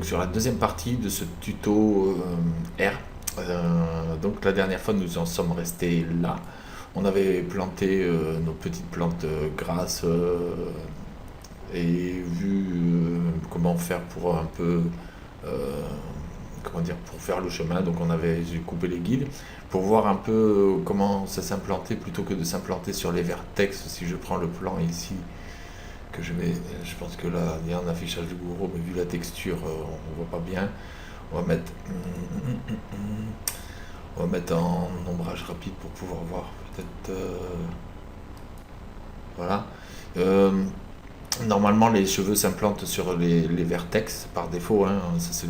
donc sur la deuxième partie de ce tuto R. Donc la dernière fois nous en sommes restés là. On avait planté nos petites plantes grasses et vu comment faire pour un peu comment dire, pour faire le chemin. Donc j'ai coupé les guides pour voir un peu comment ça s'implantait plutôt que de s'implanter sur les vertex. Si je prends le plan ici que je mets, je pense que là il y a un affichage du gourou, mais vu la texture on voit pas bien. On va mettre en ombrage rapide pour pouvoir voir peut-être voilà. Normalement les cheveux s'implantent sur les vertex par défaut, hein. Ça c'est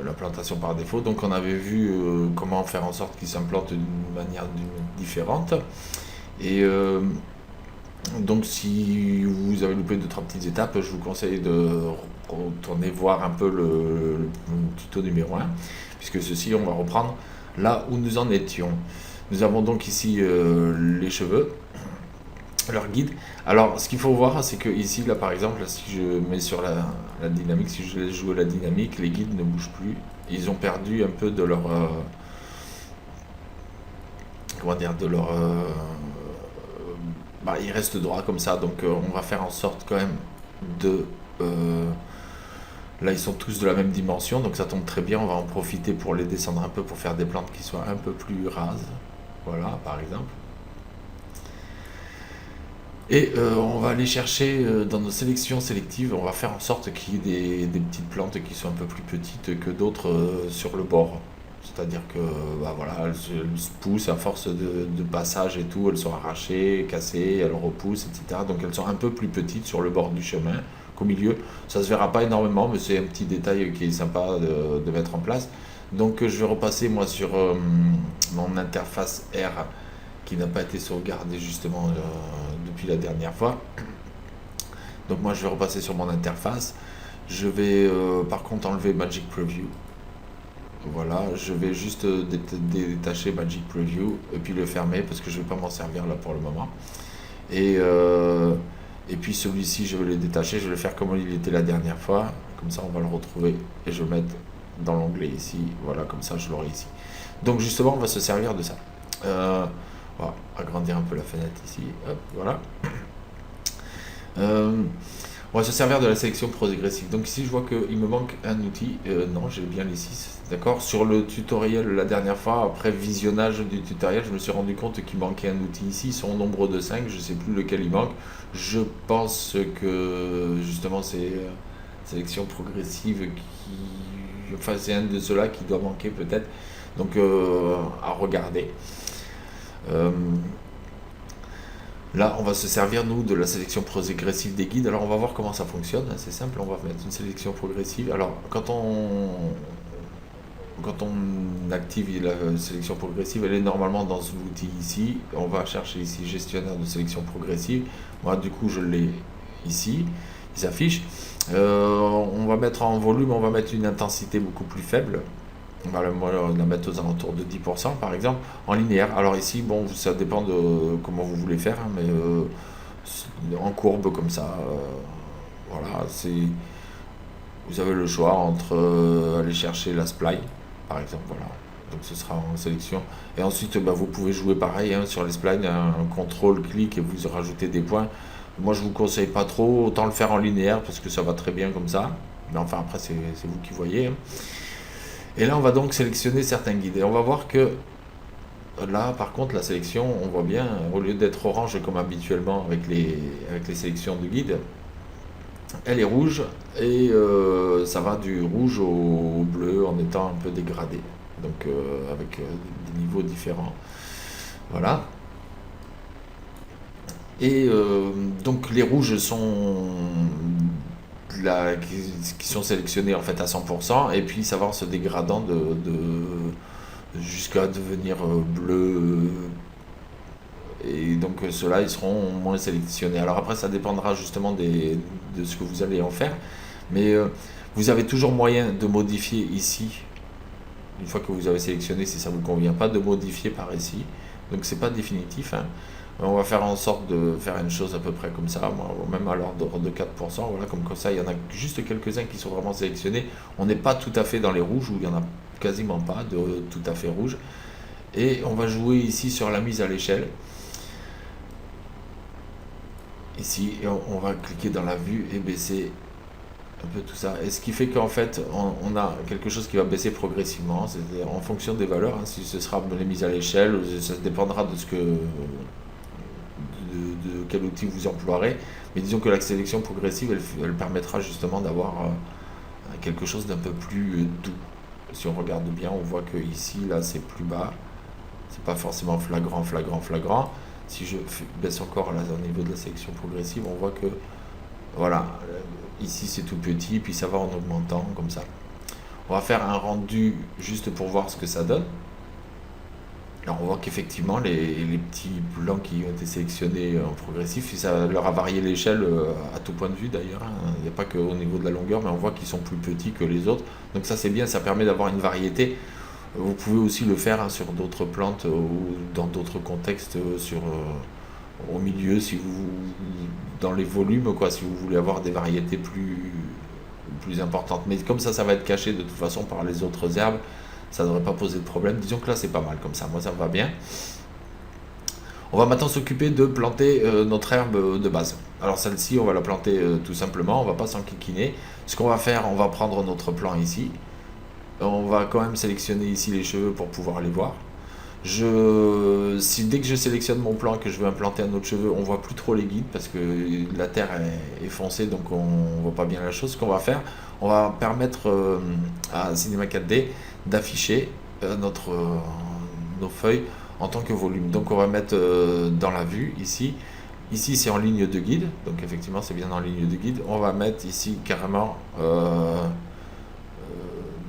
l'implantation par défaut. Donc on avait vu comment faire en sorte qu'ils s'implantent d'une manière différente. Et donc si vous avez loupé 2-3 petites étapes, je vous conseille de retourner voir un peu le tuto numéro 1, puisque ceci on va reprendre là où nous en étions. Nous avons donc ici les cheveux, leur guide. Alors ce qu'il faut voir, c'est que ici là par exemple, là, si je mets sur la dynamique, si je laisse jouer la dynamique, les guides ne bougent plus. Ils ont perdu un peu de leur comment dire, de leur ils restent droits comme ça. Donc on va faire en sorte quand même de là ils sont tous de la même dimension, donc ça tombe très bien. On va en profiter pour les descendre un peu, pour faire des plantes qui soient un peu plus rases, voilà par exemple. Et on va aller chercher dans nos sélections sélectives, on va faire en sorte qu'il y ait des petites plantes qui soient un peu plus petites que d'autres sur le bord. C'est-à-dire que voilà, elles se poussent à force de passage et tout, elles sont arrachées, cassées, elles repoussent, etc. Donc elles sont un peu plus petites sur le bord du chemin qu'au milieu. Ça ne se verra pas énormément, mais c'est un petit détail qui est sympa de mettre en place. Donc je vais repasser moi sur mon interface R qui n'a pas été sauvegardée justement depuis la dernière fois. Donc moi je vais repasser sur mon interface. Je vais par contre enlever Magic Preview. Voilà, je vais juste détacher Magic Preview et puis le fermer parce que je ne vais pas m'en servir là pour le moment. Et puis celui-ci, je vais le détacher, je vais le faire comme il était la dernière fois. Comme ça, on va le retrouver et je vais le mettre dans l'onglet ici. Voilà, comme ça, je l'aurai ici. Donc justement, on va se servir de ça. On va agrandir un peu la fenêtre ici. Hop, voilà. On va se servir de la sélection progressive. Donc ici, je vois qu'il me manque un outil. Non, j'ai bien les 6. D'accord. Sur le tutoriel la dernière fois, après visionnage du tutoriel, je me suis rendu compte qu'il manquait un outil ici. Ils sont au nombre de 5. Je ne sais plus lequel il manque. Je pense que justement, c'est sélection progressive qui... Enfin, c'est un de ceux-là qui doit manquer peut-être. Donc, à regarder. Là, on va se servir, nous, de la sélection progressive des guides. Alors, on va voir comment ça fonctionne. C'est simple, on va mettre une sélection progressive. Alors, quand on active la sélection progressive, elle est normalement dans l'outil ici. On va chercher ici gestionnaire de sélection progressive. Moi, du coup, je l'ai ici. Il s'affiche. On va mettre en volume, on va mettre une intensité beaucoup plus faible. On va la mettre aux alentours de 10% par exemple, en linéaire. Alors ici, bon, ça dépend de comment vous voulez faire, hein, mais en courbe comme ça, voilà, vous avez le choix entre aller chercher la spline, par exemple, voilà. Donc ce sera en sélection. Et ensuite, vous pouvez jouer pareil hein, sur les splines, un contrôle-clic et vous rajoutez des points. Moi, je vous conseille pas trop, autant le faire en linéaire parce que ça va très bien comme ça. Mais enfin, après, c'est vous qui voyez. Hein. Et là, on va donc sélectionner certains guides. Et on va voir que là, par contre, la sélection, on voit bien, au lieu d'être orange comme habituellement avec les sélections de guides, elle est rouge et ça va du rouge au bleu en étant un peu dégradé. Donc, avec des niveaux différents. Voilà. Et donc, les rouges sont... qui sont sélectionnés en fait à 100% et puis ça va en se dégradant jusqu'à devenir bleu et donc ceux-là ils seront moins sélectionnés. Alors après ça dépendra justement de ce que vous allez en faire, mais vous avez toujours moyen de modifier ici une fois que vous avez sélectionné si ça ne vous convient pas, de modifier par ici. Donc c'est pas définitif hein. On va faire en sorte de faire une chose à peu près comme ça, même à l'ordre de 4%. Voilà, comme ça, il y en a juste quelques-uns qui sont vraiment sélectionnés. On n'est pas tout à fait dans les rouges, où il n'y en a quasiment pas de tout à fait rouge. Et on va jouer ici sur la mise à l'échelle. Ici, et on va cliquer dans la vue et baisser un peu tout ça. Et ce qui fait qu'en fait, on a quelque chose qui va baisser progressivement, c'est-à-dire en fonction des valeurs. Si ce sera les mises à l'échelle, ça dépendra de ce que de quel outil vous emploierez. Mais disons que la sélection progressive, elle permettra justement d'avoir quelque chose d'un peu plus doux. Si on regarde bien, on voit que ici, là, c'est plus bas. C'est pas forcément flagrant, flagrant, flagrant. Si je baisse encore là, au niveau de la sélection progressive, on voit que voilà, ici c'est tout petit, puis ça va en augmentant comme ça. On va faire un rendu juste pour voir ce que ça donne. Alors on voit qu'effectivement les petits blancs qui ont été sélectionnés en progressif, ça leur a varié l'échelle à tout point de vue d'ailleurs, hein. Il n'y a pas qu'au niveau de la longueur, mais on voit qu'ils sont plus petits que les autres. Donc ça c'est bien, ça permet d'avoir une variété. Vous pouvez aussi le faire, hein, sur d'autres plantes ou dans d'autres contextes, au milieu, si vous, dans les volumes, quoi, si vous voulez avoir des variétés plus importantes. Mais comme ça va être caché de toute façon par les autres herbes, ça ne devrait pas poser de problème. Disons que là, c'est pas mal comme ça. Moi, ça me va bien. On va maintenant s'occuper de planter notre herbe de base. Alors celle-ci, on va la planter tout simplement. On va pas s'enquiquiner. Ce qu'on va faire, on va prendre notre plan ici. On va quand même sélectionner ici les cheveux pour pouvoir les voir. Dès que je sélectionne mon plan et que je veux implanter un autre cheveu, on voit plus trop les guides parce que la terre est foncée, donc on voit pas bien la chose. Ce qu'on va faire, on va permettre à Cinema 4D d'afficher nos feuilles en tant que volume. Donc on va mettre dans la vue ici. Ici c'est en ligne de guide, donc effectivement c'est bien en ligne de guide. On va mettre ici carrément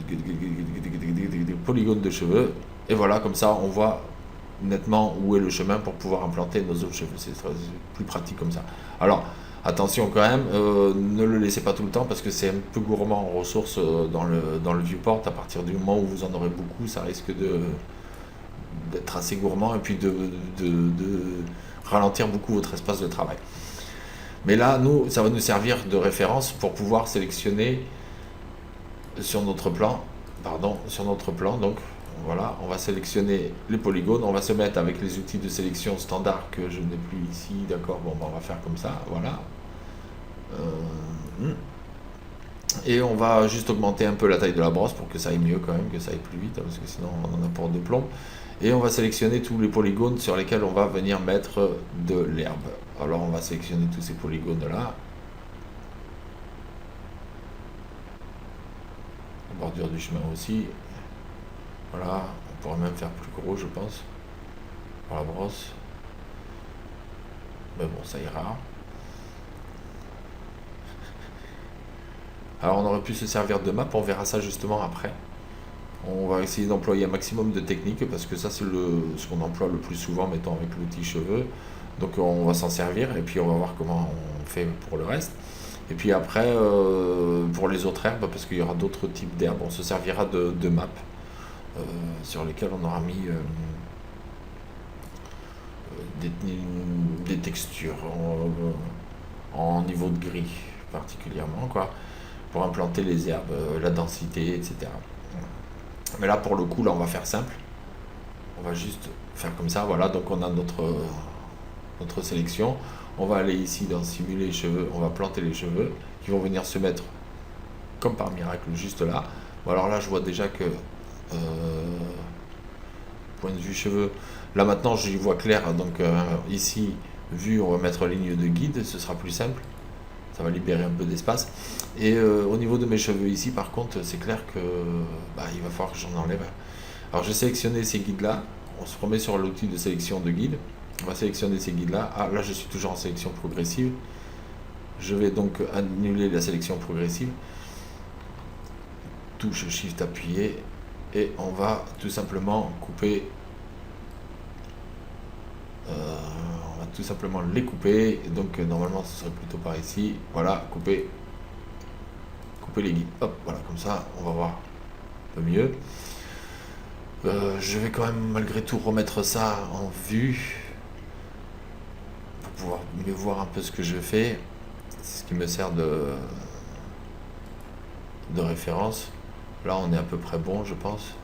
des polygones de cheveux. Et voilà, comme ça, on voit nettement où est le chemin pour pouvoir implanter nos autres cheveux. C'est plus pratique comme ça. Alors, attention quand même, ne le laissez pas tout le temps parce que c'est un peu gourmand en ressources dans le viewport. À partir du moment où vous en aurez beaucoup, ça risque d'être assez gourmand et puis de ralentir beaucoup votre espace de travail. Mais là, ça va nous servir de référence pour pouvoir sélectionner sur notre plan, donc voilà, on va sélectionner les polygones, on va se mettre avec les outils de sélection standard que je n'ai plus ici, d'accord, bon, on va faire comme ça, voilà. Et on va juste augmenter un peu la taille de la brosse pour que ça aille mieux quand même, que ça aille plus vite, parce que sinon on en a pour de plomb. Et on va sélectionner tous les polygones sur lesquels on va venir mettre de l'herbe. Alors on va sélectionner tous ces polygones là. La bordure du chemin aussi. Voilà, on pourrait même faire plus gros, je pense, pour la brosse. Mais bon, ça ira. Alors on aurait pu se servir de map, on verra ça justement après. On va essayer d'employer un maximum de techniques parce que ça c'est ce qu'on emploie le plus souvent, mettons avec l'outil cheveux. Donc on va s'en servir et puis on va voir comment on fait pour le reste. Et puis après, pour les autres herbes, parce qu'il y aura d'autres types d'herbes, on se servira de maps sur lesquelles on aura mis des textures en niveau de gris particulièrement, quoi, pour implanter les herbes, la densité, etc. Mais là pour le coup, là on va faire simple. On va juste faire comme ça, voilà, donc on a notre sélection. On va aller ici dans simuler les cheveux, on va planter les cheveux qui vont venir se mettre comme par miracle juste là. Bon, alors là je vois déjà que point de vue cheveux, là maintenant j'y vois clair, donc ici vue on va mettre ligne de guide, ce sera plus simple, ça va libérer un peu d'espace. Et au niveau de mes cheveux ici par contre c'est clair que il va falloir que j'en enlève. Alors j'ai sélectionné ces guides là, on se remet sur l'outil de sélection de guide, on va sélectionner ces guides là. Ah, là je suis toujours en sélection progressive, je vais donc annuler la sélection progressive, touche shift appuyé et on va tout simplement couper, on va tout simplement les couper. Donc normalement ce serait plutôt par ici, voilà, couper les guides, hop, voilà, comme ça on va voir un peu mieux. Je vais quand même malgré tout remettre ça en vue. pouvoir mieux voir un peu ce que je fais. C'est ce qui me sert de référence. Là, on est à peu près bon, je pense.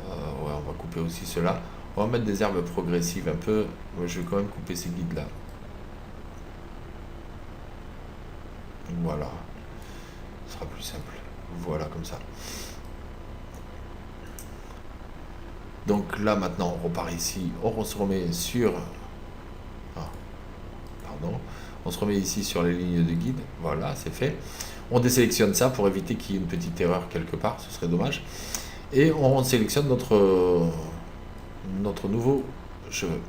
Ouais, on va couper aussi cela. On va mettre des herbes progressives un peu. Moi, je vais quand même couper ces guides-là. Voilà. Ce sera plus simple. Voilà, comme ça. Donc là, maintenant, on repart ici. On se remet sur... Ah, pardon. On se remet ici sur les lignes de guide. Voilà, c'est fait. On désélectionne ça pour éviter qu'il y ait une petite erreur quelque part. Ce serait dommage. Et on sélectionne notre nouveau cheveu.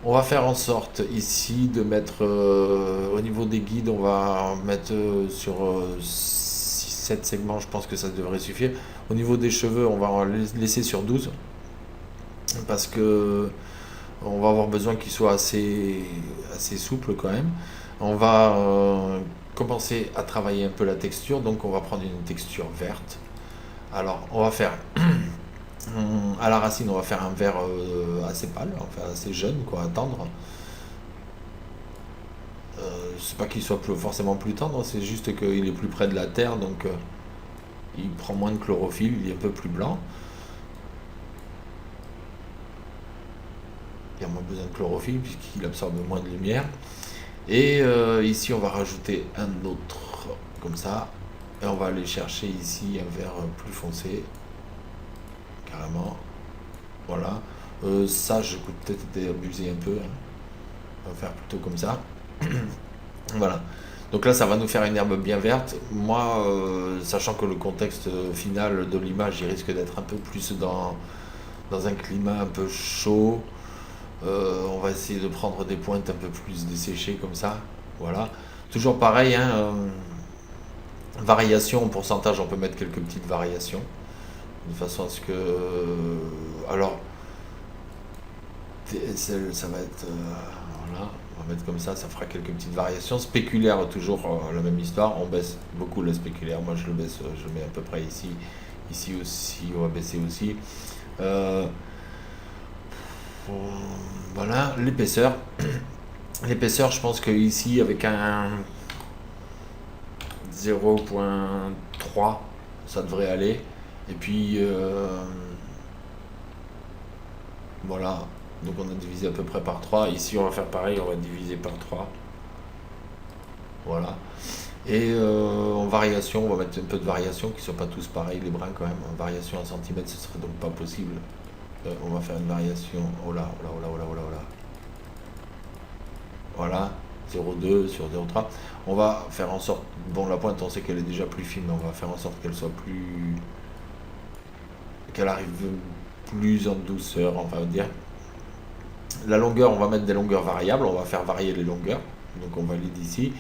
On va faire en sorte ici de mettre au niveau des guides, on va mettre sur 6-7 segments, je pense que ça devrait suffire. Au niveau des cheveux, on va en laisser sur 12 parce que on va avoir besoin qu'ils soient assez souples quand même. On va commencer à travailler un peu la texture, donc on va prendre une texture verte. Alors on va faire à la racine, on va faire un vert assez pâle, enfin assez jeune, quoi, tendre. C'est pas qu'il soit forcément plus tendre, c'est juste qu'il est plus près de la terre, donc il prend moins de chlorophylle, il est un peu plus blanc. Il y a moins besoin de chlorophylle puisqu'il absorbe moins de lumière. Et ici, on va rajouter un autre comme ça. Et on va aller chercher ici un vert plus foncé. Carrément. Voilà. Ça, je could peut-être été abusé un peu, hein. On va faire plutôt comme ça. Voilà. Donc là, ça va nous faire une herbe bien verte. Moi, sachant que le contexte final de l'image, il risque d'être un peu plus dans un climat un peu chaud. On va essayer de prendre des pointes un peu plus desséchées comme ça. Voilà. Toujours pareil, hein, variation en pourcentage, on peut mettre quelques petites variations. De façon à ce que... alors, ça va être... voilà, on va mettre comme ça fera quelques petites variations. Spéculaire, toujours la même histoire. On baisse beaucoup le spéculaire. Moi, je le baisse, je le mets à peu près ici. Ici aussi, on va baisser aussi. Voilà, l'épaisseur. L'épaisseur, je pense que ici, avec un 0,3, ça devrait aller. Et puis, voilà. Donc on a divisé à peu près par 3. Ici, on va faire pareil, on va diviser par 3. Voilà. Et en variation, on va mettre un peu de variation, qui ne soient pas tous pareils, les brins quand même. En variation en centimètres, ce serait donc pas possible. On va faire une variation. Oh là, oh là, oh là, oh là, oh là, oh là. Voilà, 0,2 sur 0,3. On va faire en sorte, bon, la pointe, on sait qu'elle est déjà plus fine, mais on va faire en sorte qu'elle soit plus, qu'elle arrive plus en douceur, on va dire. La longueur, on va mettre des longueurs variables, on va faire varier les longueurs. Donc on valide ici.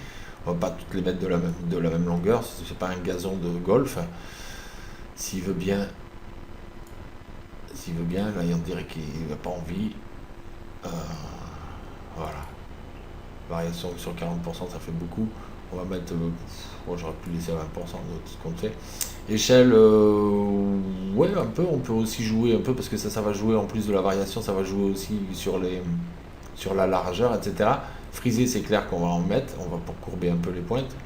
On va pas toutes les mettre de la même longueur, c'est pas un gazon de golf. S'il veut bien, là on dirait qu'il n'a pas envie. Voilà. Variation sur 40%, ça fait beaucoup. On va mettre, j'aurais pu laisser à 20% de ce qu'on fait. Échelle, ouais, un peu, on peut aussi jouer un peu, parce que ça va jouer, en plus de la variation, ça va jouer aussi sur la largeur, etc. Friser, c'est clair qu'on va en mettre, on va pour courber un peu les pointes.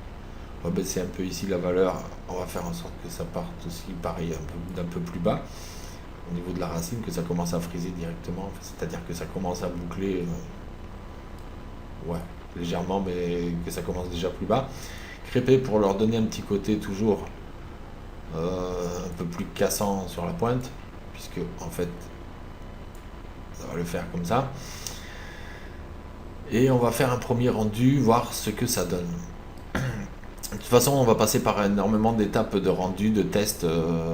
On va baisser un peu ici la valeur, on va faire en sorte que ça parte aussi, pareil, d'un peu plus bas, au niveau de la racine, que ça commence à friser directement, c'est-à-dire que ça commence à boucler, ouais, légèrement, mais que ça commence déjà plus bas. Crêper pour leur donner un petit côté toujours un peu plus cassant sur la pointe, puisque en fait ça va le faire comme ça. Et on va faire un premier rendu, voir ce que ça donne. De toute façon, on va passer par énormément d'étapes de rendu, de tests.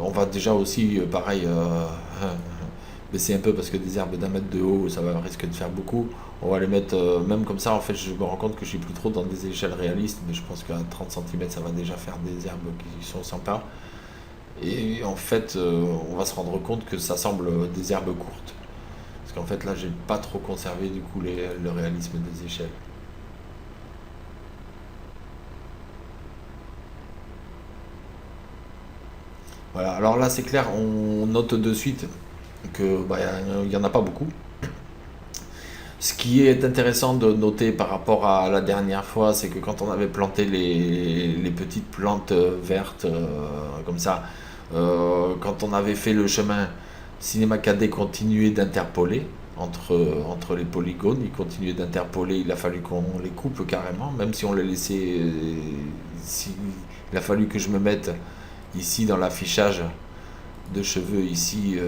On va déjà aussi, pareil, baisser un peu parce que des herbes d'un mètre de haut, ça va risque de faire beaucoup. On va les mettre, même comme ça, en fait, je me rends compte que je suis plus trop dans des échelles réalistes, mais je pense qu'à 30 cm, ça va déjà faire des herbes qui sont sympas. Et en fait, on va se rendre compte que ça semble des herbes courtes. Parce qu'en fait, là, j'ai pas trop conservé du coup le réalisme des échelles. Voilà, alors là, c'est clair, on note de suite que il y en a pas beaucoup. Ce qui est intéressant de noter par rapport à la dernière fois, c'est que quand on avait planté les petites plantes vertes comme ça, quand on avait fait le chemin, Cinema 4D continuait d'interpoler entre les polygones, il continuait d'interpoler, il a fallu qu'on les coupe carrément, même si on les laissait, il a fallu que je me mette ici dans l'affichage de cheveux, ici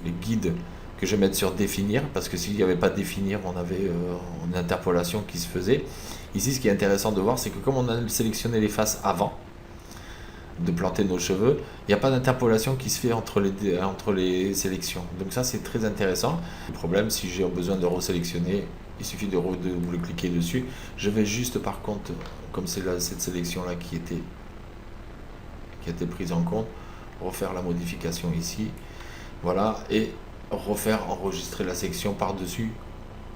les guides, que je mette sur définir, parce que s'il n'y avait pas définir, on avait une interpolation qui se faisait. Ici, ce qui est intéressant de voir, c'est que comme on a sélectionné les faces avant de planter nos cheveux, il n'y a pas d'interpolation qui se fait entre les sélections. Donc ça, c'est très intéressant. Le problème, si j'ai besoin de resélectionner, il suffit de double-cliquer dessus. Je vais juste, par contre, comme c'est cette sélection-là qui a été prise en compte, refaire la modification ici. Voilà, et refaire enregistrer la sélection par-dessus.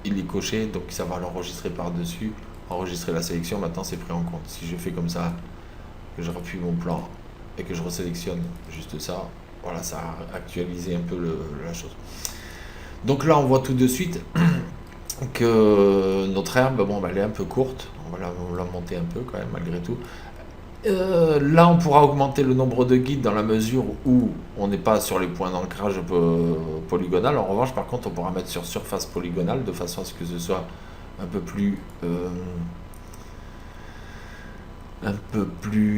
Il est coché, donc ça va l'enregistrer par-dessus. Enregistrer la sélection, maintenant c'est pris en compte. Si je fais comme ça, que je rappuie mon plan et que je resélectionne juste ça, voilà, ça a actualisé un peu la chose. Donc là, on voit tout de suite que notre herbe, bon, elle est un peu courte. On va la monter un peu quand même, malgré tout. Là, on pourra augmenter le nombre de guides dans la mesure où on n'est pas sur les points d'ancrage polygonal. En revanche, par contre, on pourra mettre sur surface polygonale de façon à ce que ce soit un peu plus...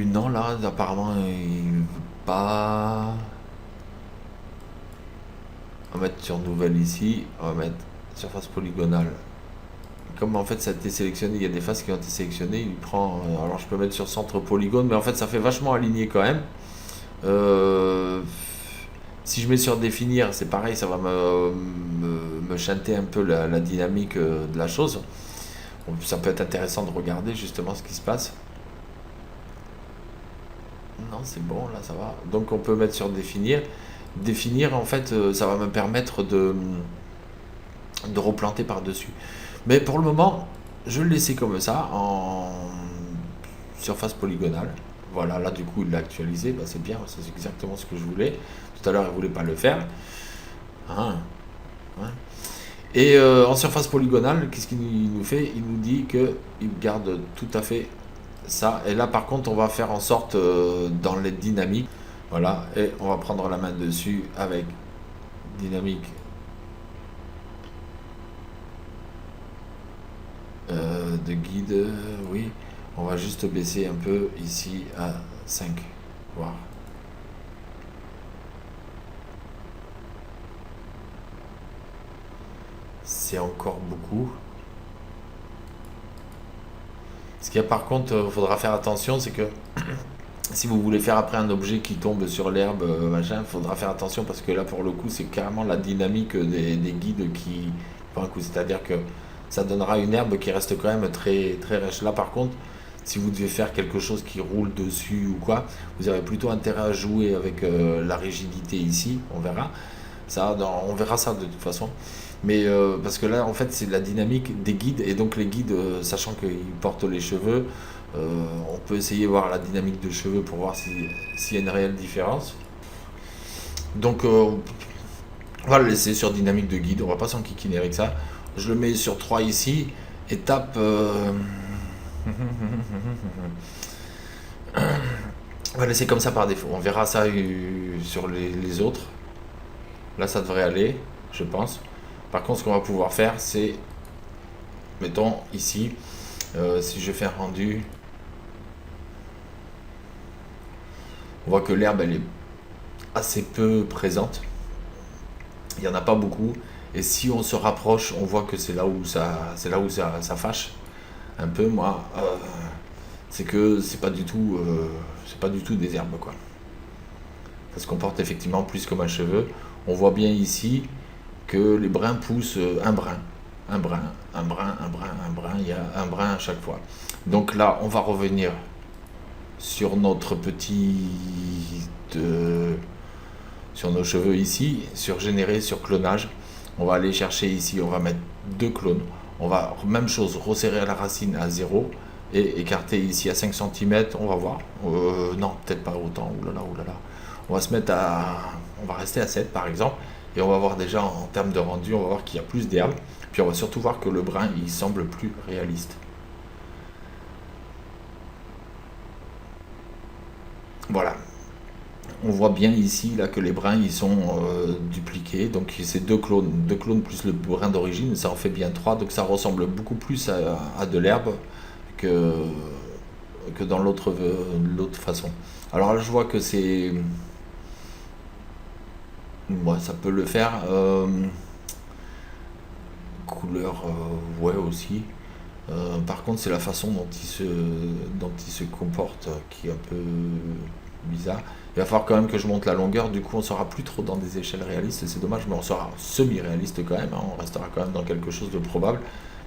Non, là, apparemment, il veut pas... On va mettre sur nouvelle ici. On va mettre surface polygonale. Comme en fait ça a été sélectionné, il y a des faces qui ont été sélectionnées, il prend. Alors je peux mettre sur centre polygone, mais en fait ça fait vachement aligné quand même. Si je mets sur définir, c'est pareil, ça va me chanter un peu la dynamique de la chose. Ça peut être intéressant de regarder justement ce qui se passe. Non, c'est bon, là ça va. Donc on peut mettre sur définir. Définir, en fait, ça va me permettre de replanter par-dessus. Mais pour le moment, je le laissais comme ça, en surface polygonale. Voilà, là du coup il l'a actualisé, bah, c'est bien, c'est exactement ce que je voulais. Tout à l'heure il ne voulait pas le faire. Hein, ouais. Et en surface polygonale, qu'est-ce qu'il nous fait? Il nous dit qu'il garde tout à fait ça. Et là par contre on va faire en sorte dans les dynamiques, voilà, et on va prendre la main dessus avec dynamique. De guide, oui, on va juste baisser un peu ici à 5, voir. C'est encore beaucoup. Ce qu'il y a par contre, il faudra faire attention, c'est que si vous voulez faire après un objet qui tombe sur l'herbe, machin, il faudra faire attention parce que là pour le coup c'est carrément la dynamique des guides qui prend un coup, c'est-à-dire que ça donnera une herbe qui reste quand même très, très riche. Là par contre, si vous devez faire quelque chose qui roule dessus ou quoi, vous avez plutôt intérêt à jouer avec la rigidité ici, on verra. Ça, on verra ça de toute façon. Mais parce que là, en fait, c'est la dynamique des guides. Et donc les guides, sachant qu'ils portent les cheveux, on peut essayer de voir la dynamique de cheveux pour voir s'il y a une réelle différence. Donc on va le laisser sur dynamique de guide, on va pas s'enquiquiner avec ça. Je le mets sur 3 ici et tape... on va laisser comme ça par défaut. On verra ça sur les autres. Là, ça devrait aller, je pense. Par contre, ce qu'on va pouvoir faire, c'est... Mettons ici, si je fais un rendu... On voit que l'herbe, elle est assez peu présente. Il n'y en a pas beaucoup. Et si on se rapproche, on voit que c'est là où ça fâche un peu. Moi, c'est que c'est pas du tout des herbes, quoi. Ça se comporte effectivement plus comme un cheveu. On voit bien ici que les brins poussent un brin. Il y a un brin à chaque fois. Donc là, on va revenir sur notre sur nos cheveux ici, sur générer, sur clonage. On va aller chercher ici, on va mettre 2 clones. On va, même chose, resserrer la racine à 0 et écarter ici à 5 cm. On va voir. Non, peut-être pas autant. Oulala. On va se mettre on va rester à 7 par exemple. Et on va voir déjà en termes de rendu, on va voir qu'il y a plus d'herbe. Puis on va surtout voir que le brun, il semble plus réaliste. Voilà. On voit bien ici là que les brins ils sont dupliqués, donc c'est deux clones plus le brin d'origine, ça en fait bien trois, donc ça ressemble beaucoup plus à de l'herbe que, que dans l'autre façon. Alors là je vois que c'est... Ouais, ça peut le faire. Couleur, ouais aussi. Par contre, c'est la façon dont il se comporte qui est un peu bizarre. Il va falloir quand même que je monte la longueur, du coup on sera plus trop dans des échelles réalistes, c'est dommage, mais on sera semi-réaliste quand même, hein. On restera quand même dans quelque chose de probable.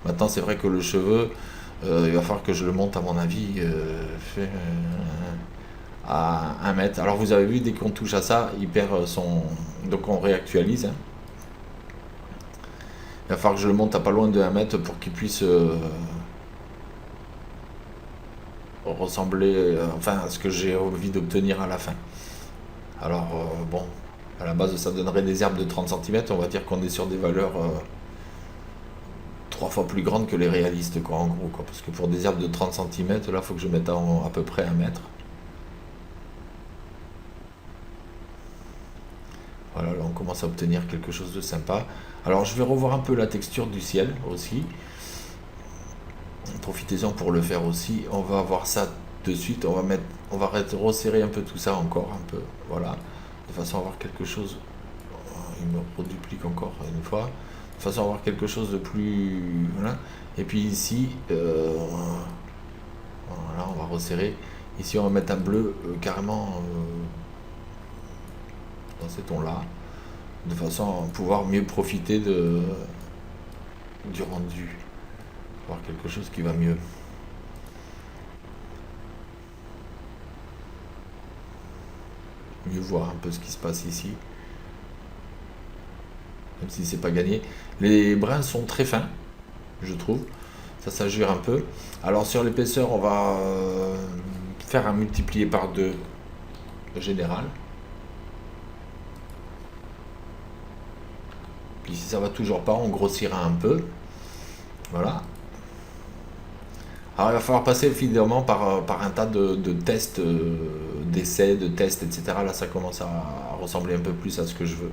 Maintenant, c'est vrai que le cheveu, il va falloir que je le monte à mon avis à 1 mètre. Alors vous avez vu, dès qu'on touche à ça, il perd son... Donc on réactualise, hein. Il va falloir que je le monte à pas loin de 1 mètre pour qu'il puisse ressembler enfin, à ce que j'ai envie d'obtenir à la fin. Alors, bon, à la base, ça donnerait des herbes de 30 cm. On va dire qu'on est sur des valeurs 3 fois plus grandes que les réalistes, quoi, en gros, quoi. Parce que pour des herbes de 30 cm, là, il faut que je mette à peu près 1 mètre. Voilà, là, on commence à obtenir quelque chose de sympa. Alors, je vais revoir un peu la texture du ciel aussi. Profitez-en pour le faire aussi. On va voir ça de suite. On va resserrer un peu tout ça encore, un peu. Voilà. De façon à avoir quelque chose. Il me reduplique encore une fois. De façon à avoir quelque chose de plus. Voilà. Et puis ici, voilà, on va resserrer. Ici, on va mettre un bleu carrément dans ces tons-là. De façon à pouvoir mieux profiter du rendu. Voir quelque chose qui va mieux. Mieux voir un peu ce qui se passe ici. Même si c'est pas gagné. Les brins sont très fins, je trouve. Ça s'ajoute un peu. Alors sur l'épaisseur, on va faire un multiplié par 2 général. Puis si ça va toujours pas, on grossira un peu. Voilà. Alors il va falloir passer évidemment par un tas de tests, d'essais, de tests, etc. Là ça commence à ressembler un peu plus à ce que je veux.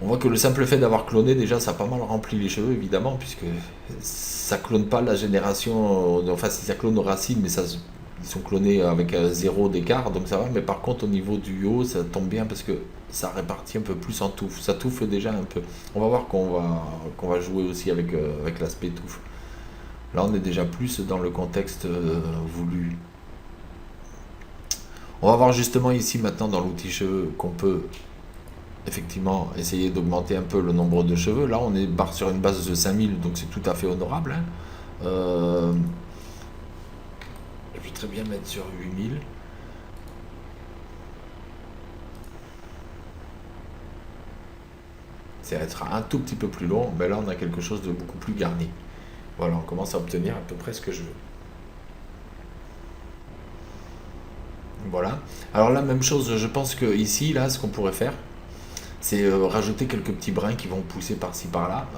On voit que le simple fait d'avoir cloné, déjà ça a pas mal rempli les cheveux évidemment, puisque ça clone pas la génération, enfin si ça clone aux racines, mais ça, ils sont clonés avec 0 d'écart, donc ça va, mais par contre au niveau du haut, ça tombe bien parce que ça répartit un peu plus en touffe, ça touffe déjà un peu. On va voir qu'on va jouer aussi avec l'aspect touffe. Là, on est déjà plus dans le contexte voulu. On va voir justement ici maintenant dans l'outil cheveux qu'on peut effectivement essayer d'augmenter un peu le nombre de cheveux. Là, on est sur une base de 5000, donc c'est tout à fait honorable, hein. Je vais très bien mettre sur 8000. Ça sera un tout petit peu plus long, mais là, on a quelque chose de beaucoup plus garni. Voilà, on commence à obtenir à peu près ce que je veux. Voilà. Alors la même chose, je pense que ici, là, ce qu'on pourrait faire, c'est rajouter quelques petits brins qui vont pousser par-ci par-là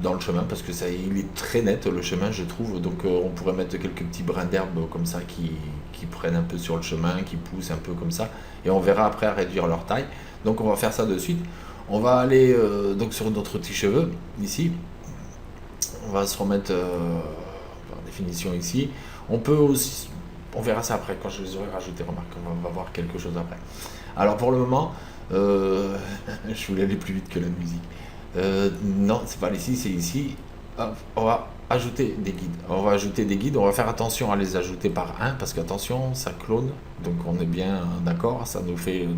dans le chemin, parce que ça, il est très net le chemin, je trouve. Donc on pourrait mettre quelques petits brins d'herbe comme ça qui prennent un peu sur le chemin, qui poussent un peu comme ça, et on verra après à réduire leur taille. Donc on va faire ça de suite. On va aller donc sur notre petit cheveu ici. On va se remettre en définition ici. On peut aussi, on verra ça après quand je les aurai rajoutés. Remarque, on va voir quelque chose après. Alors pour le moment, je voulais aller plus vite que la musique. Non, c'est pas ici, c'est ici. Hop, on va ajouter des guides. On va ajouter des guides. On va faire attention à les ajouter par un parce qu'attention, ça clone. Donc on est bien d'accord. Ça nous fait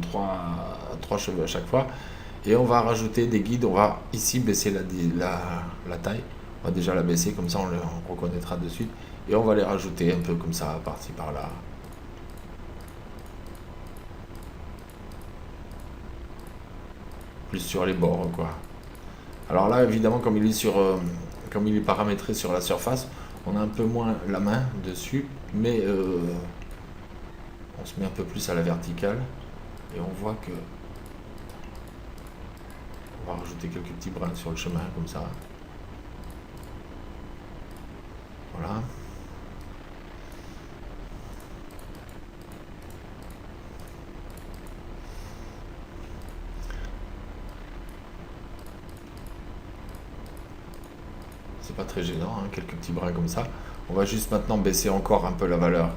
3 cheveux à chaque fois. Et on va rajouter des guides. On va ici baisser la taille. On va déjà la baisser, comme ça on reconnaîtra de suite. Et on va les rajouter un peu comme ça, par-ci, par-là. Plus sur les bords, quoi. Alors là, évidemment, comme il est paramétré sur la surface, on a un peu moins la main dessus, mais on se met un peu plus à la verticale. Et on voit que on va rajouter quelques petits brins sur le chemin comme ça. Voilà. C'est pas très gênant, hein, quelques petits brins comme ça. On va juste maintenant baisser encore un peu la valeur.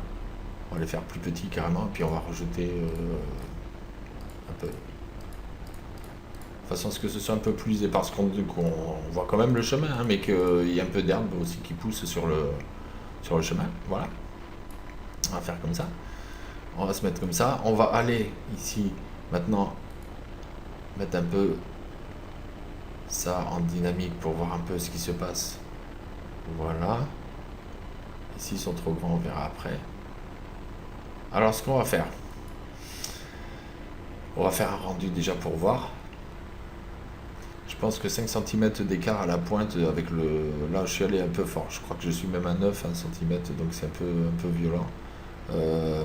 On va les faire plus petits carrément, et puis on va rajouter un peu. De façon à ce que ce soit un peu plus épars, qu'on voit quand même le chemin, hein, mais qu'il y a un peu d'herbe aussi qui pousse sur le chemin. Voilà. On va faire comme ça. On va se mettre comme ça. On va aller ici maintenant mettre un peu ça en dynamique pour voir un peu ce qui se passe. Voilà. Ici ils sont trop grands, on verra après. Alors ce qu'on va faire, on va faire un rendu déjà pour voir. Je pense que 5 cm d'écart à la pointe avec le... Là je suis allé un peu fort, je crois que je suis même à 9 cm, donc c'est un peu violent. Là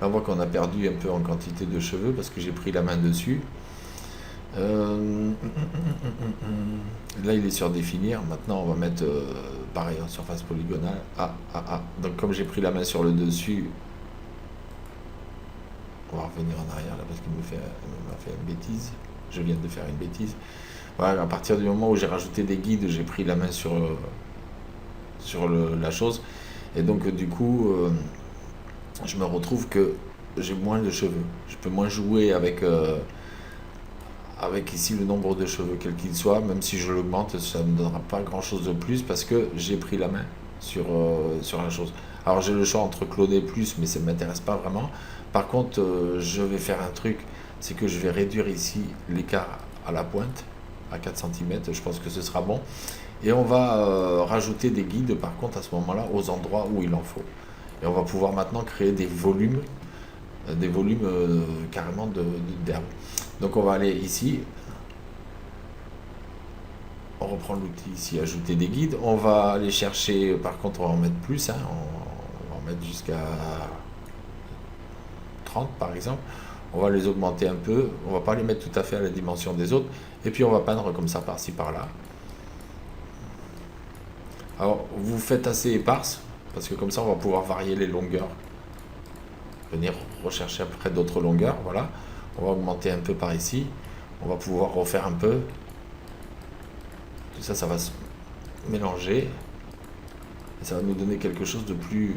on voit qu'on a perdu un peu en quantité de cheveux parce que j'ai pris la main dessus. Là il est sur définir, maintenant on va mettre pareil en surface polygonale. Donc comme j'ai pris la main sur le dessus, on va revenir en arrière là parce qu'il m'a fait une bêtise. Je viens de faire une bêtise. Voilà, à partir du moment où j'ai rajouté des guides, j'ai pris la main sur la chose. Et donc du coup, je me retrouve que j'ai moins de cheveux. Je peux moins jouer avec ici le nombre de cheveux quel qu'il soit. Même si je l'augmente, ça ne me donnera pas grand chose de plus parce que j'ai pris la main sur la chose. Alors j'ai le choix entre cloner plus, mais ça ne m'intéresse pas vraiment. Par contre, je vais faire un truc, c'est que je vais réduire ici l'écart à la pointe, à 4 cm, je pense que ce sera bon. Et on va rajouter des guides, par contre, à ce moment-là, aux endroits où il en faut. Et on va pouvoir maintenant créer des volumes carrément d'herbe. Donc on va aller ici, on reprend l'outil ici, ajouter des guides. On va aller chercher, par contre, on va en mettre plus, hein, on va en mettre jusqu'à 30 par exemple. On va les augmenter un peu, on va pas les mettre tout à fait à la dimension des autres, et puis on va peindre comme ça par-ci par-là. Alors vous faites assez éparse, parce que comme ça on va pouvoir varier les longueurs, venir rechercher après d'autres longueurs. Voilà, on va augmenter un peu par ici, on va pouvoir refaire un peu, tout ça, ça va se mélanger, et ça va nous donner quelque chose de plus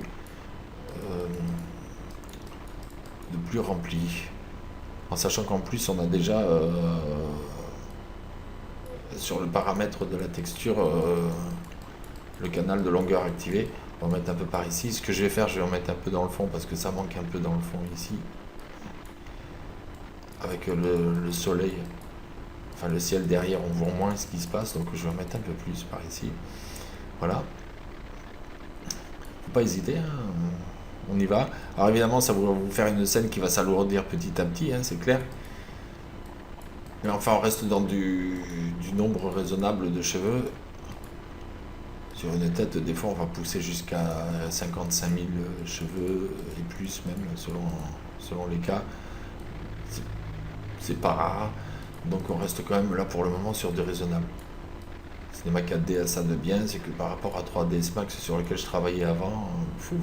rempli. En sachant qu'en plus on a déjà sur le paramètre de la texture le canal de longueur activé. On va mettre un peu par ici. Ce que je vais faire, je vais en mettre un peu dans le fond parce que ça manque un peu dans le fond ici. Avec le soleil, enfin le ciel derrière, on voit moins ce qui se passe, donc je vais en mettre un peu plus par ici. Voilà. Faut pas hésiter, hein. On y va. Alors évidemment, ça va vous faire une scène qui va s'alourdir petit à petit, hein, c'est clair. Mais enfin, on reste dans du nombre raisonnable de cheveux. Sur une tête, des fois, on va pousser jusqu'à 55 000 cheveux et plus même, selon les cas. C'est pas rare. Donc on reste quand même là pour le moment sur du raisonnable. Cinéma 4D a ça de bien, c'est que par rapport à 3ds Max sur lequel je travaillais avant, fou.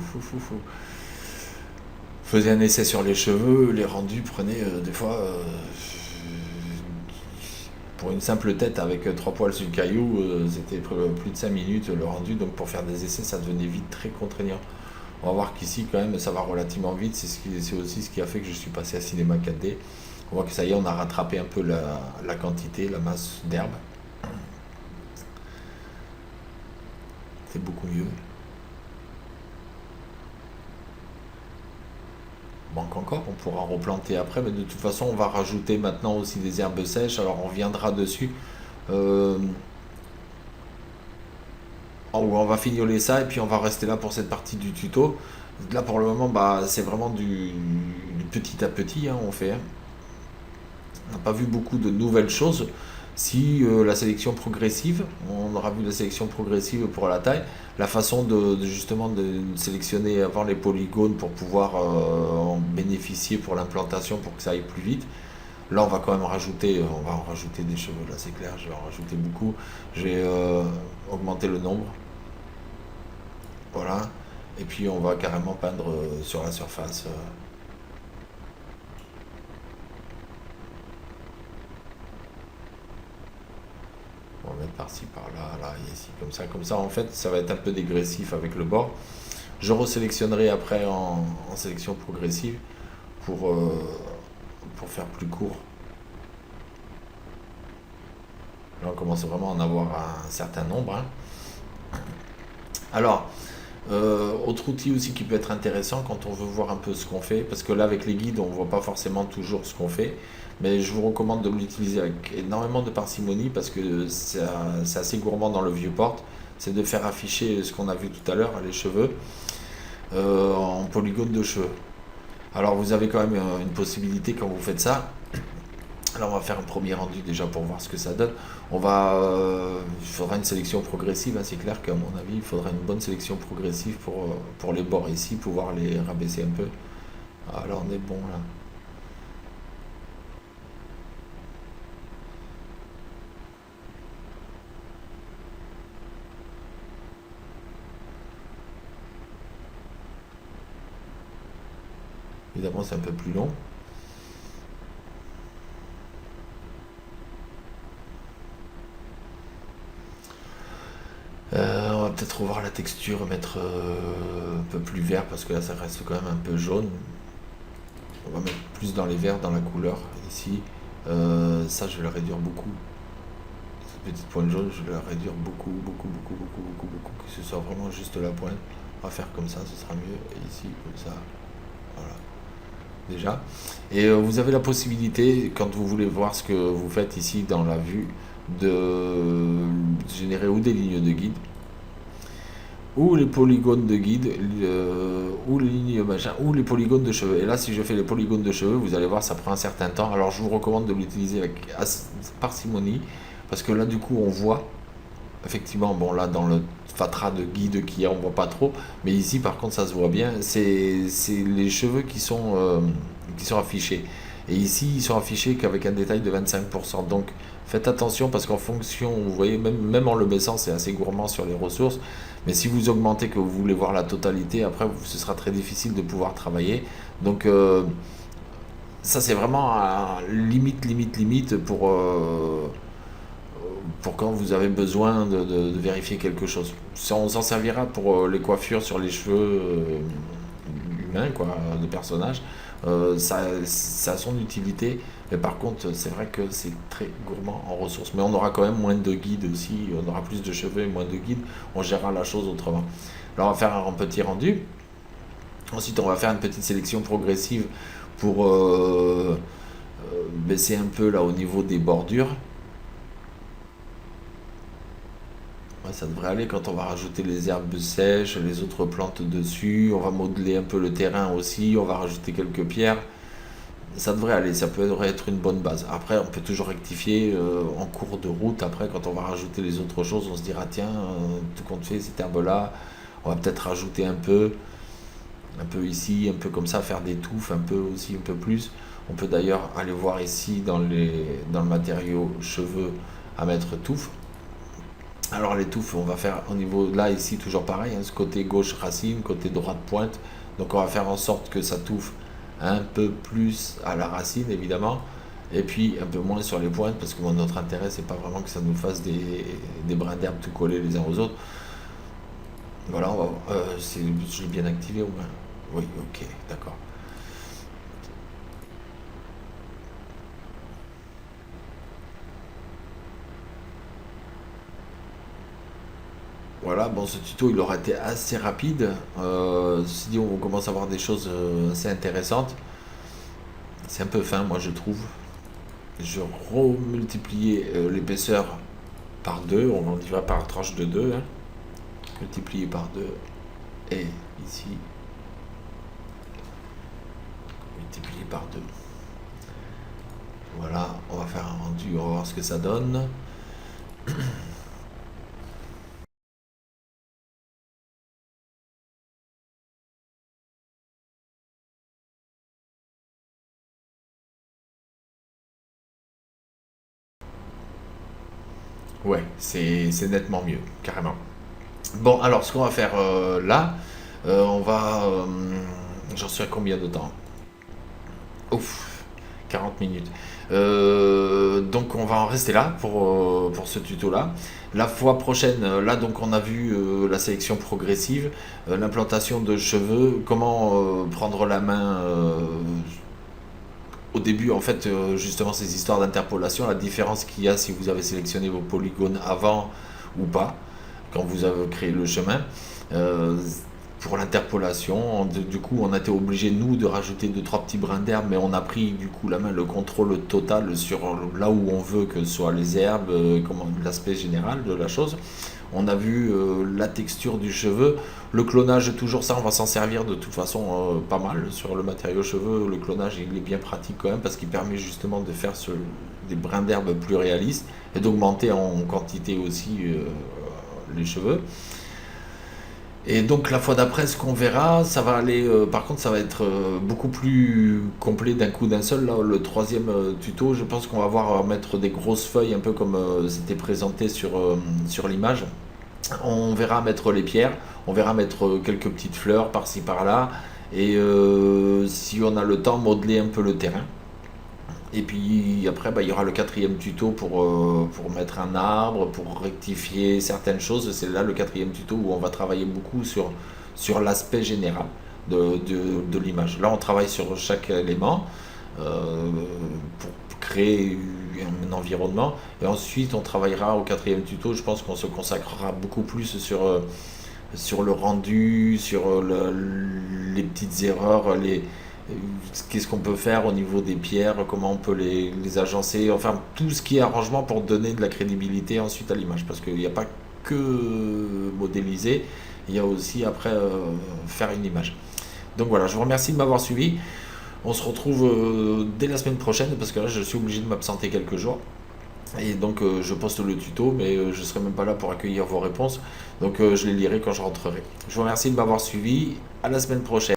Je faisais un essai sur les cheveux, les rendus prenaient des fois pour une simple tête avec 3 poils sur le caillou, c'était plus de 5 minutes le rendu, donc pour faire des essais ça devenait vite très contraignant. On va voir qu'ici quand même ça va relativement vite, c'est aussi ce qui a fait que je suis passé à cinéma 4D. On voit que ça y est, on a rattrapé un peu la quantité, la masse d'herbe. C'est beaucoup mieux. Manque encore, on pourra replanter après, mais de toute façon on va rajouter maintenant aussi des herbes sèches, alors on reviendra dessus. On va fignoler ça et puis on va rester là pour cette partie du tuto. Là pour le moment, bah, c'est vraiment du petit à petit, hein, on fait. On n'a pas vu beaucoup de nouvelles choses. Si la sélection progressive, on aura vu la sélection progressive pour la taille, la façon justement de sélectionner avant les polygones pour pouvoir en bénéficier pour l'implantation pour que ça aille plus vite. Là, on va quand même rajouter, on va en rajouter des cheveux, là c'est clair, je vais en rajouter beaucoup. J'ai augmenté le nombre, voilà. Et puis on va carrément peindre sur la surface. On va mettre par-ci, par-là, là, et ici, comme ça, en fait, ça va être un peu dégressif avec le bord. Je resélectionnerai après en sélection progressive pour, euh, pour faire plus court. Là, on commence vraiment à en avoir un certain nombre, hein. Alors, autre outil aussi qui peut être intéressant quand on veut voir un peu ce qu'on fait, parce que là avec les guides on ne voit pas forcément toujours ce qu'on fait, mais je vous recommande de l'utiliser avec énormément de parcimonie parce que c'est assez gourmand dans le viewport, c'est de faire afficher ce qu'on a vu tout à l'heure, les cheveux, en polygone de cheveux. Alors vous avez quand même une possibilité quand vous faites ça. Alors on va faire un premier rendu déjà pour voir ce que ça donne. Il faudra une sélection progressive, hein, c'est clair qu'à mon avis, il faudra une bonne sélection progressive pour les bords ici, pouvoir les rabaisser un peu. Alors on est bon là. Évidemment c'est un peu plus long. On va peut-être revoir la texture, mettre un peu plus vert parce que là ça reste quand même un peu jaune. On va mettre plus dans les verts, dans la couleur ici. Ça je vais le réduire beaucoup. Cette petite pointe jaune, je vais la réduire beaucoup, beaucoup, beaucoup, beaucoup, beaucoup, beaucoup, que ce soit vraiment juste la pointe. On va faire comme ça, ce sera mieux. Et ici, comme ça, voilà. Déjà. Et vous avez la possibilité, quand vous voulez voir ce que vous faites ici dans la vue, de générer ou des lignes de guide, ou les polygones de guide, ou les lignes machin, ou les polygones de cheveux. Et là, si je fais les polygones de cheveux, vous allez voir, ça prend un certain temps. Alors, je vous recommande de l'utiliser avec parcimonie, parce que là, du coup, on voit, effectivement, bon, là, dans le fatras de guide qu'il y a, on voit pas trop, mais ici, par contre, ça se voit bien. C'est les cheveux qui sont affichés. Et ici, ils sont affichés qu'avec un détail de 25%. Donc, faites attention parce qu'en fonction, vous voyez, même en le baissant, c'est assez gourmand sur les ressources. Mais si vous augmentez, que vous voulez voir la totalité, après, ce sera très difficile de pouvoir travailler. Donc, ça, c'est vraiment limite, limite, limite pour quand vous avez besoin de vérifier quelque chose. On s'en servira pour les coiffures sur les cheveux humains, quoi, de personnages. Ça a son utilité, mais par contre, c'est vrai que c'est très gourmand en ressources. Mais on aura quand même moins de guides aussi, on aura plus de cheveux et moins de guides, on gérera la chose autrement. Là, on va faire un petit rendu. Ensuite, on va faire une petite sélection progressive pour baisser un peu là au niveau des bordures. Ouais, ça devrait aller quand on va rajouter les herbes sèches, les autres plantes dessus. On va modeler un peu le terrain aussi. On va rajouter quelques pierres. Ça devrait aller, ça peut être une bonne base. Après, on peut toujours rectifier en cours de route. Après, quand on va rajouter les autres choses, on se dira tiens, tout compte fait, cette herbe-là, on va peut-être rajouter un peu ici, un peu comme ça, faire des touffes, un peu aussi, un peu plus. On peut d'ailleurs aller voir ici dans le matériau cheveux à mettre touffe. Alors les touffes, on va faire au niveau là ici toujours pareil, hein, ce côté gauche racine, côté droite pointe. Donc on va faire en sorte que ça touffe un peu plus à la racine évidemment, et puis un peu moins sur les pointes parce que notre intérêt c'est pas vraiment que ça nous fasse des brins d'herbe tout collés les uns aux autres. Voilà, je l'ai bien activé au moins. Oui, ok, d'accord. Voilà, bon, ce tuto il aura été assez rapide. Ceci dit, on commence à voir des choses assez intéressantes. C'est un peu fin, moi je trouve. Je remultiplier l'épaisseur par 2, on en dira par tranche de 2, hein. Multiplié par 2, et ici, multiplié par 2. Voilà, on va faire un rendu, on va voir ce que ça donne. Ouais, c'est nettement mieux, carrément. Bon, alors ce qu'on va faire là, on va... j'en suis à combien de temps? Ouf, 40 minutes. Donc on va en rester là pour ce tuto-là. La fois prochaine, là donc on a vu la sélection progressive, l'implantation de cheveux, comment prendre la main au début, en fait, justement ces histoires d'interpolation, la différence qu'il y a si vous avez sélectionné vos polygones avant ou pas, quand vous avez créé le chemin. Euh, pour l'interpolation, du coup, on a été obligé, nous, de rajouter deux, trois petits brins d'herbe, mais on a pris, du coup, la main, le contrôle total sur là où on veut que ce soit les herbes, comment, l'aspect général de la chose. On a vu la texture du cheveu, le clonage, toujours ça, on va s'en servir de toute façon pas mal sur le matériau cheveux. Le clonage, il est bien pratique quand même parce qu'il permet justement de faire des brins d'herbe plus réalistes et d'augmenter en quantité aussi les cheveux. Et donc la fois d'après, ce qu'on verra, ça va aller. Par contre, ça va être beaucoup plus complet d'un coup d'un seul. Là, le troisième tuto, je pense qu'on va voir mettre des grosses feuilles, un peu comme c'était présenté sur l'image. On verra mettre les pierres, on verra mettre quelques petites fleurs par-ci par-là, et si on a le temps, modeler un peu le terrain. Et puis après, bah, il y aura le quatrième tuto pour mettre un arbre, pour rectifier certaines choses. C'est là le quatrième tuto où on va travailler beaucoup sur l'aspect général de l'image. Là, on travaille sur chaque élément euh, pour créer un environnement. Et ensuite, on travaillera au quatrième tuto. Je pense qu'on se consacrera beaucoup plus sur le rendu, sur les petites erreurs, qu'est-ce qu'on peut faire au niveau des pierres, comment on peut les agencer, enfin tout ce qui est arrangement pour donner de la crédibilité ensuite à l'image. Parce qu'il n'y a pas que modéliser, il y a aussi après faire une image. Donc voilà, je vous remercie de m'avoir suivi. On se retrouve dès la semaine prochaine parce que là je suis obligé de m'absenter quelques jours. Et donc je poste le tuto, mais je ne serai même pas là pour accueillir vos réponses. Donc je les lirai quand je rentrerai. Je vous remercie de m'avoir suivi. À la semaine prochaine.